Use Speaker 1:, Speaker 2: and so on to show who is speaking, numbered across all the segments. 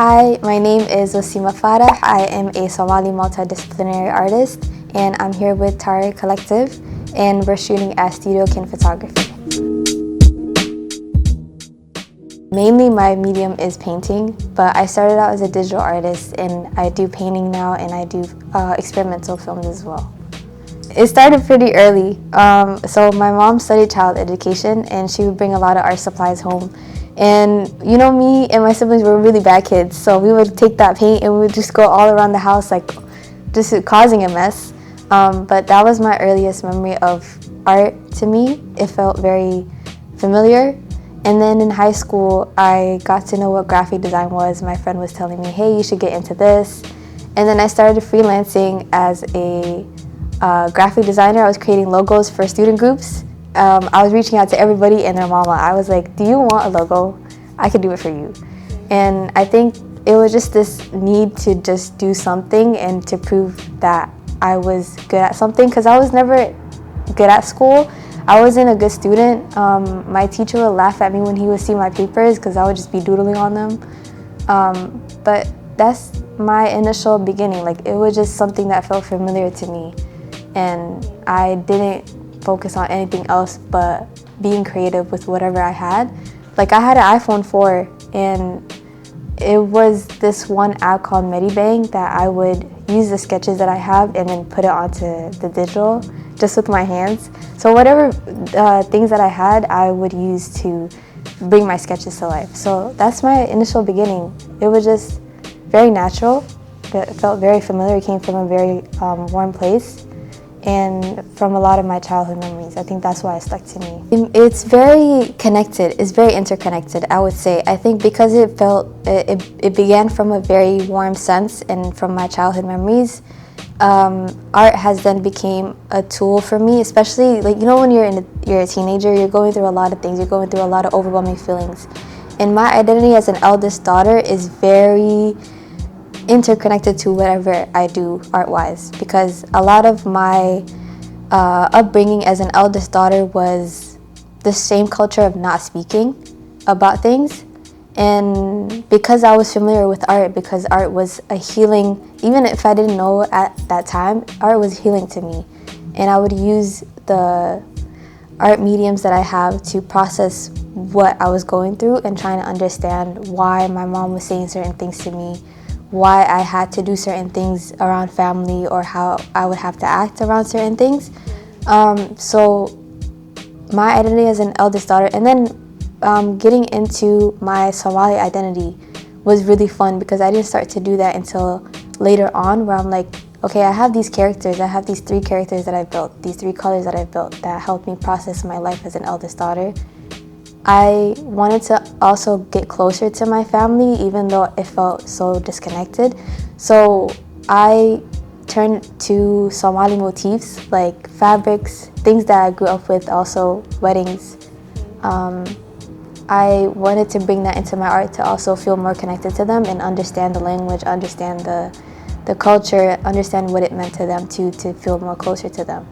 Speaker 1: Hi, my name is Wasima Farah. I am a Somali Multidisciplinary artist, and I'm here with Taré Collective, and we're shooting at Studio Kin Photography. Mainly my medium is painting, but I started out as a digital artist, and I do painting now, and I do experimental films as well. It started pretty early. So my mom studied child education, and she would bring a lot of art supplies home. And you know, me and my siblings were really bad kids, so we would take that paint and we would just go all around the house, like just causing a mess. But that was my earliest memory of art to me. It felt very familiar. And then in high school, I got to know what graphic design was. My friend was telling me, hey, you should get into this. And then I started freelancing as a graphic designer. I was creating logos for student groups. I was reaching out to everybody and their mama. I was like, do you want a logo? I could do it for you. And I think it was just this need to just do something and to prove that I was good at something, because I was never good at school. I wasn't a good student. My teacher would laugh at me when he would see my papers because I would just be doodling on them. But that's my initial beginning. Like, it was just something that felt familiar to me. And I didn't focus on anything else but being creative with whatever I had. Like, I had an iPhone 4, and it was this one app called Medibang that I would use the sketches that I have and then put it onto the digital just with my hands. So whatever things that I had, I would use to bring my sketches to life. So that's my initial beginning. It was just very natural. It felt very familiar. It came from a very warm place and from a lot of my childhood memories. I think that's why it stuck to me. It's very connected. It's very interconnected, I would say. I think because it began from a very warm sense and from my childhood memories. Art has then became a tool for me, especially, like, you know, when you're a teenager, you're going through a lot of things. You're going through a lot of overwhelming feelings. And my identity as an eldest daughter is very interconnected to whatever I do art-wise, because a lot of my upbringing as an eldest daughter was the same culture of not speaking about things. And because I was familiar with art, because art was a healing, even if I didn't know at that time, art was healing to me. And I would use the art mediums that I have to process what I was going through and trying to understand why my mom was saying certain things to me, why I had to do certain things around family, or how I would have to act around certain things. So my identity as an eldest daughter, and then getting into my Somali identity was really fun, because I didn't start to do that until later on, where I'm like, okay, I have these characters, I have these 3 characters that I built, these 3 colors that I built that helped me process my life as an eldest daughter. I wanted to also get closer to my family, even though it felt so disconnected. So I turned to Somali motifs, like fabrics, things that I grew up with, also weddings. I wanted to bring that into my art to also feel more connected to them and understand the language, understand the culture, understand what it meant to them to feel more closer to them.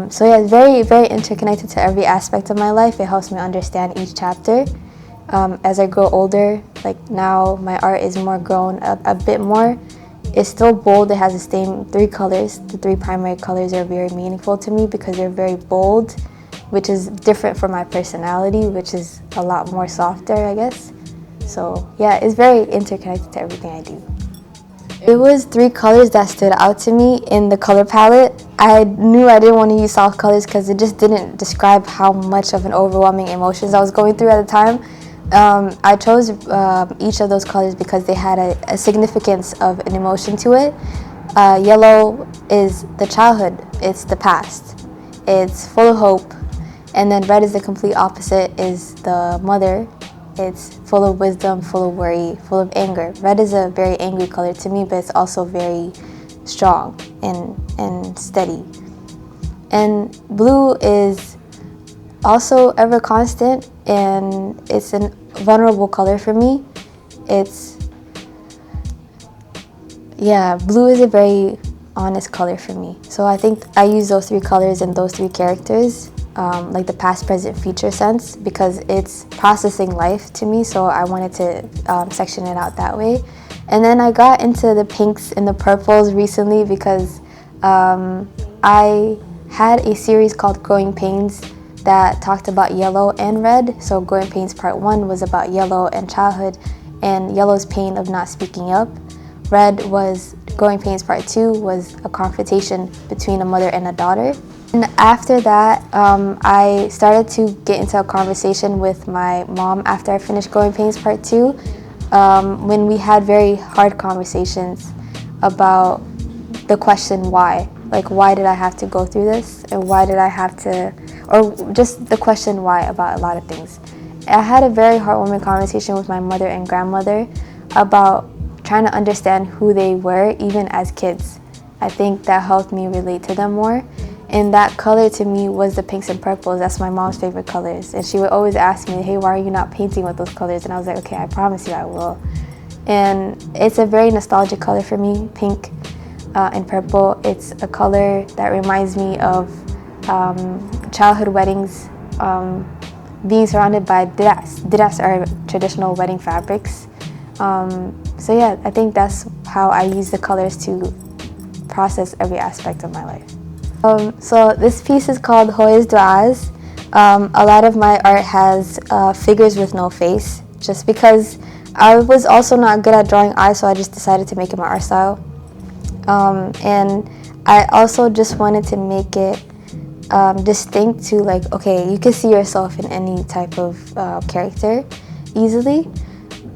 Speaker 1: So yeah, it's very, very interconnected to every aspect of my life. It helps me understand each chapter. As I grow older, like now my art is more grown a bit more. It's still bold. It has the same 3 colors. The 3 primary colors are very meaningful to me because they're very bold, which is different from my personality, which is a lot more softer, I guess. So yeah, it's very interconnected to everything I do. It was 3 colors that stood out to me in the color palette. I knew I didn't want to use soft colors because it just didn't describe how much of an overwhelming emotions I was going through at the time. I chose each of those colors because they had a significance of an emotion to it. Yellow is the childhood, it's the past, it's full of hope. And then red is the complete opposite, is the mother. It's full of wisdom, full of worry, full of anger. Red is a very angry color to me, but it's also very strong and steady. And blue is also ever constant, and it's a vulnerable color for me. Blue is a very honest color for me. So I think I use those 3 colors and those 3 characters like the past, present, future sense, because it's processing life to me, so I wanted to section it out that way. And then I got into the pinks and the purples recently because I had a series called Growing Pains that talked about yellow and red. So Growing Pains Part 1 was about yellow and childhood and yellow's pain of not speaking up. Red was Growing Pains Part 2 was a confrontation between a mother and a daughter. And after that, I started to get into a conversation with my mom after I finished Growing Pains Part 2, when we had very hard conversations about the question why. Like, why did I have to go through this? And why did I have to, or just the question why about a lot of things. I had a very heartwarming conversation with my mother and grandmother about trying to understand who they were even as kids. I think that helped me relate to them more. And that color to me was the pinks and purples. That's my mom's favorite colors. And she would always ask me, hey, why are you not painting with those colors? And I was like, okay, I promise you I will. And it's a very nostalgic color for me, pink and purple. It's a color that reminds me of childhood weddings, being surrounded by diras. Diras are traditional wedding fabrics. So yeah, I think that's how I use the colors to process every aspect of my life. So this piece is called Hoy's Du'as. A lot of my art has figures with no face, just because I was also not good at drawing eyes, so I just decided to make it my art style. And I also just wanted to make it distinct to, like, okay, you can see yourself in any type of character easily.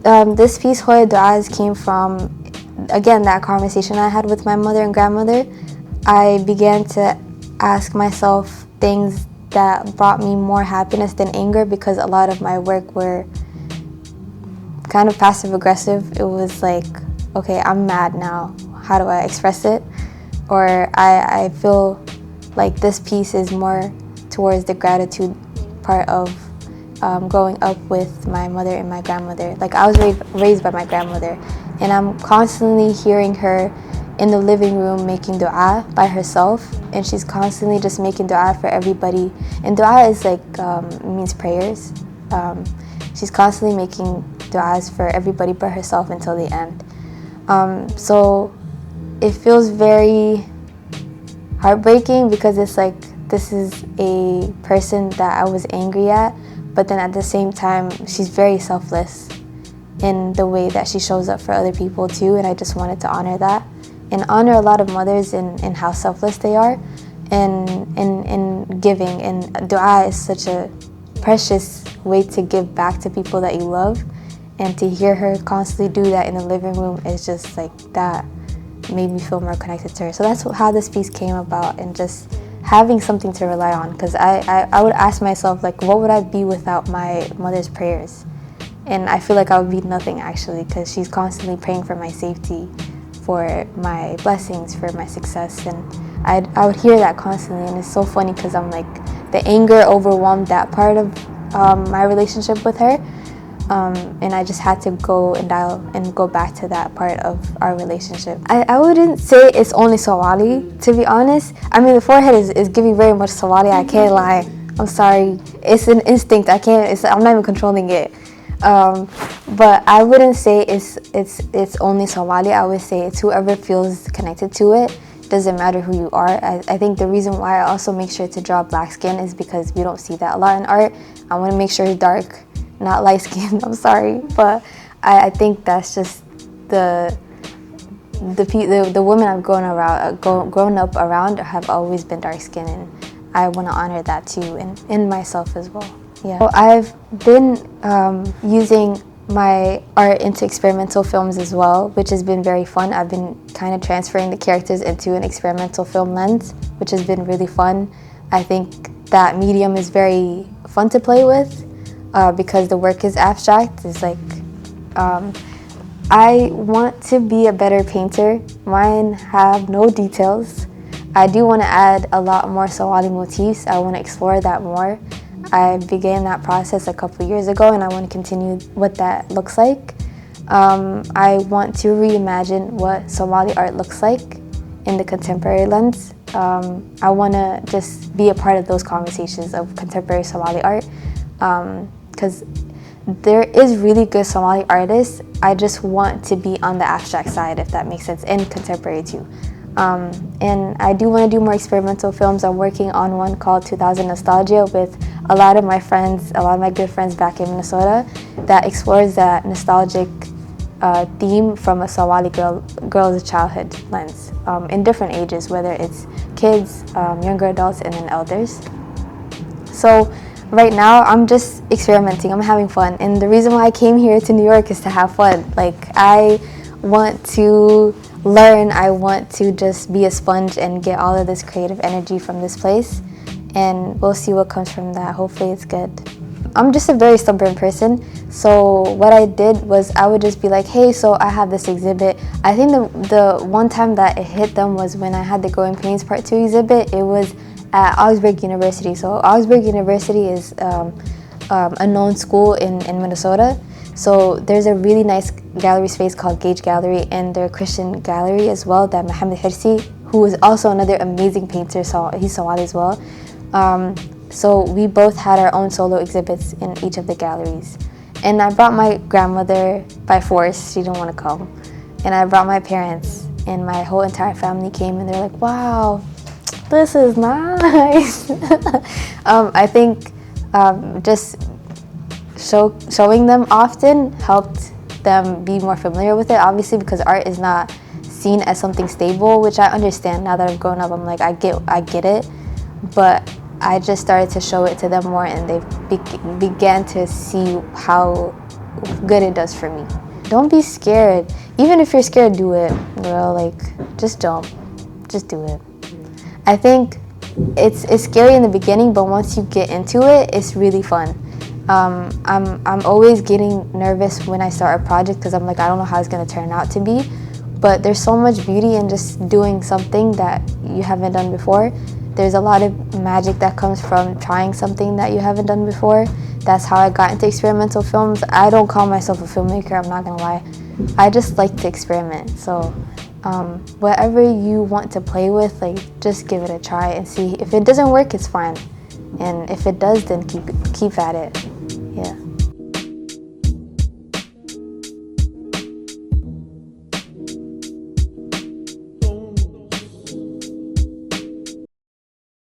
Speaker 1: This piece, Hoya Du'as, came from, again, that conversation I had with my mother and grandmother. I began to ask myself things that brought me more happiness than anger, because a lot of my work were kind of passive-aggressive. It was like, okay, I'm mad now. How do I express it? Or I feel like this piece is more towards the gratitude part of growing up with my mother and my grandmother. Like, I was raised by my grandmother, and I'm constantly hearing her in the living room making dua by herself, and she's constantly just making dua for everybody. And dua is like, means prayers. She's constantly making duas for everybody but herself until the end. So it feels very heartbreaking, because it's like, this is a person that I was angry at, but then at the same time, she's very selfless in the way that she shows up for other people too, and I just wanted to honor that and honor a lot of mothers in how selfless they are and giving. And dua is such a precious way to give back to people that you love, and to hear her constantly do that in the living room is just like, that made me feel more connected to her. So that's how this piece came about, and just having something to rely on, because I would ask myself, like, what would I be without my mother's prayers? And I feel like I would be nothing, actually, because she's constantly praying for my safety, for my blessings, for my success. And I would hear that constantly, and it's so funny, because I'm like, the anger overwhelmed that part of my relationship with her, and I just had to go and dial and go back to that part of our relationship. I wouldn't say it's only Somali, to be honest. I mean, the forehead is giving very much Somali, I can't lie. I'm sorry, it's an instinct, I'm not even controlling it. But I wouldn't say it's only Somali. I would say it's whoever feels connected to it. Doesn't matter who you are. I think the reason why I also make sure to draw black skin is because we don't see that a lot in art. I want to make sure it's dark, not light skin. I'm sorry, but I think that's just the women I've grown up around have always been dark skinned, and I want to honor that too in myself as well. Yeah. So I've been using my art into experimental films as well, which has been very fun. I've been kind of transferring the characters into an experimental film lens, which has been really fun. I think that medium is very fun to play with because the work is abstract. It's like, I want to be a better painter. Mine have no details. I do want to add a lot more Somali motifs. I want to explore that more. I began that process a couple years ago, and I want to continue what that looks like. I want to reimagine what Somali art looks like in the contemporary lens, I want to just be a part of those conversations of contemporary Somali art, because there is really good Somali artists. I just want to be on the abstract side, if that makes sense, and contemporary too. And I do want to do more experimental films. I'm working on one called 2000 Nostalgia with a lot of my friends, a lot of my good friends back in Minnesota, that explores that nostalgic theme from a Somali girl's childhood lens, in different ages, whether it's kids, younger adults, and then elders. So right now I'm just experimenting, I'm having fun, and the reason why I came here to New York is to have fun. Like, I want to learn, I want to just be a sponge and get all of this creative energy from this place, and we'll see what comes from that. Hopefully it's good. I'm just a very stubborn person, so what I did was I would just be like, hey, so I have this exhibit. I think the one time that it hit them was when I had the Growing Pains Part 2 exhibit. It was at Augsburg University. So Augsburg University is a known school in Minnesota. So there's a really nice gallery space called Gage Gallery, and their Christian gallery as well, that Mohammed Hirsi, who is also another amazing painter, so he's Somali as well. So we both had our own solo exhibits in each of the galleries. And I brought my grandmother by force, she didn't want to come. And I brought my parents, and my whole entire family came, and they're like, wow, this is nice. I think just showing them often helped them be more familiar with it, obviously, because art is not seen as something stable, which I understand now that I've grown up. I'm like, I get it, but I just started to show it to them more, and they began to see how good it does for me. Don't be scared. Even if you're scared, do it, girl. Like, just jump. Just do it. I think it's scary in the beginning, but once you get into it, it's really fun. I'm always getting nervous when I start a project, because I'm like, I don't know how it's going to turn out to be. But there's so much beauty in just doing something that you haven't done before. There's a lot of magic that comes from trying something that you haven't done before. That's how I got into experimental films. I don't call myself a filmmaker, I'm not gonna lie. I just like to experiment. So whatever you want to play with, like, just give it a try and see. If it doesn't work, it's fine. And if it does, then keep at it.